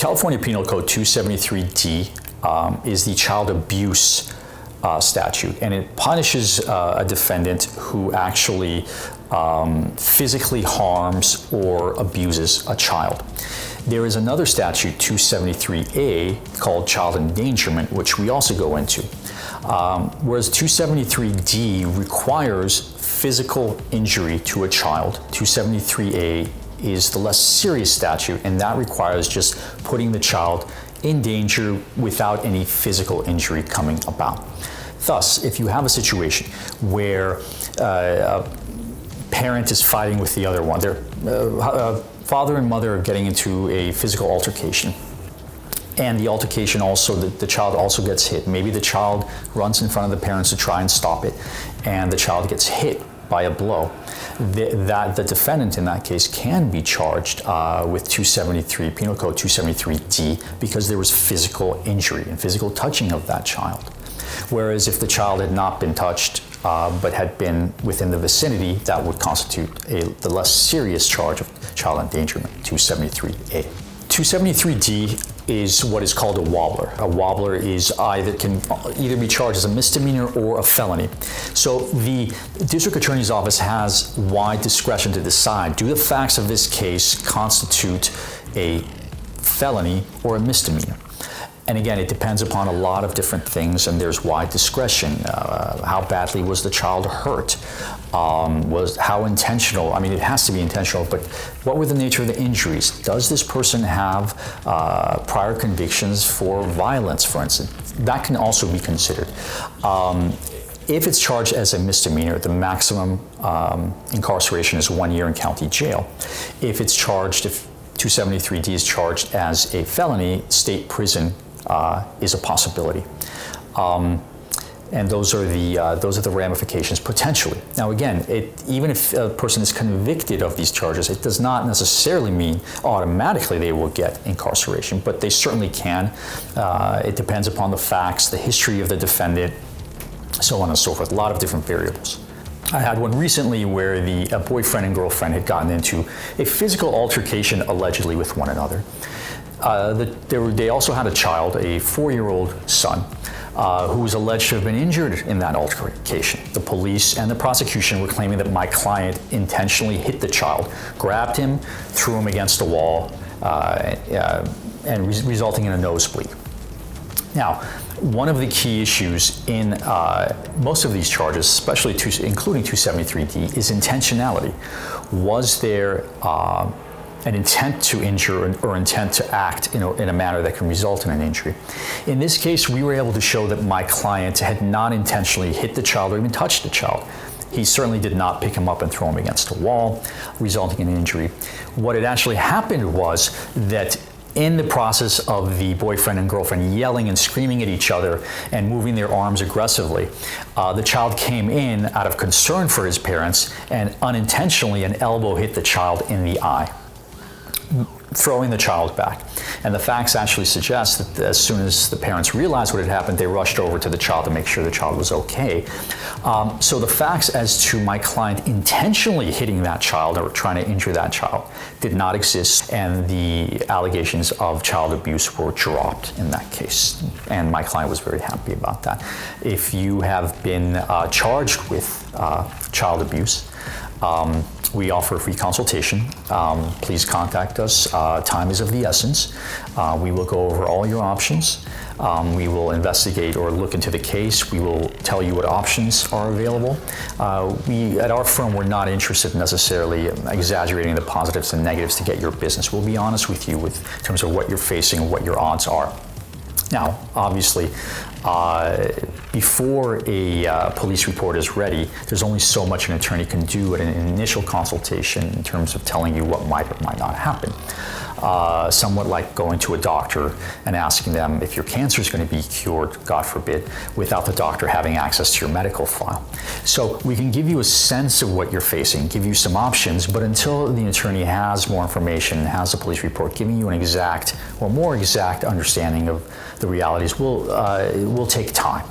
California Penal Code 273D is the child abuse statute, and it punishes a defendant who actually physically harms or abuses a child. There is another statute, 273A, called child endangerment, which we also go into. Whereas 273D requires physical injury to a child, 273A is the less serious statute, and that requires just putting the child in danger without any physical injury coming about. Thus, if you have a situation where a parent is fighting with the other one, their father and mother are getting into a physical altercation, and the altercation also, the child also gets hit. Maybe the child runs in front of the parents to try and stop it, and the child gets hit by a blow. The defendant in that case can be charged with 273, Penal Code 273D, because there was physical injury and physical touching of that child. Whereas if the child had not been touched, but had been within the vicinity, that would constitute the less serious charge of child endangerment, 273A. 273D is what is called a wobbler. A wobbler can either be charged as a misdemeanor or a felony. So the district attorney's office has wide discretion to decide, do the facts of this case constitute a felony or a misdemeanor? And again, it depends upon a lot of different things, and there's wide discretion. How badly was the child hurt? How intentional? I mean, it has to be intentional, but what were the nature of the injuries? Does this person have prior convictions for violence, for instance? That can also be considered. If it's charged as a misdemeanor, the maximum incarceration is 1 year in county jail. If 273D is charged as a felony, state prison is a possibility. And those are the ramifications potentially. Now again, even if a person is convicted of these charges, it does not necessarily mean automatically they will get incarceration, but they certainly can. It depends upon the facts, the history of the defendant, so on and so forth, a lot of different variables. I had one recently where a boyfriend and girlfriend had gotten into a physical altercation allegedly with one another. They also had a child, a 4-year-old son, who was alleged to have been injured in that altercation. The police and the prosecution were claiming that my client intentionally hit the child, grabbed him, threw him against the wall, and resulting in a nosebleed. Now, one of the key issues in most of these charges, especially including 273D, is intentionality. Was there an intent to injure or intent to act in a manner that can result in an injury? In this case, we were able to show that my client had not intentionally hit the child or even touched the child. He certainly did not pick him up and throw him against a wall, resulting in an injury. What had actually happened was that in the process of the boyfriend and girlfriend yelling and screaming at each other and moving their arms aggressively, the child came in out of concern for his parents, and unintentionally an elbow hit the child in the eye, throwing the child back. And the facts actually suggest that as soon as the parents realized what had happened, they rushed over to the child to make sure the child was okay. So the facts as to my client intentionally hitting that child or trying to injure that child did not exist, and the allegations of child abuse were dropped in that case. And my client was very happy about that. If you have been charged with child abuse, we offer a free consultation. Please contact us. Time is of the essence. We will go over all your options. We will investigate or look into the case. We will tell you what options are available. At our firm, we're not interested in necessarily exaggerating the positives and negatives to get your business. We'll be honest with you in terms of what you're facing and what your odds are. Now, obviously, before a police report is ready, there's only so much an attorney can do at an initial consultation in terms of telling you what might or might not happen. Somewhat like going to a doctor and asking them if your cancer is going to be cured, God forbid, without the doctor having access to your medical file. So we can give you a sense of what you're facing, give you some options, but until the attorney has more information, has a police report giving you an exact or more exact understanding of the realities, will take time.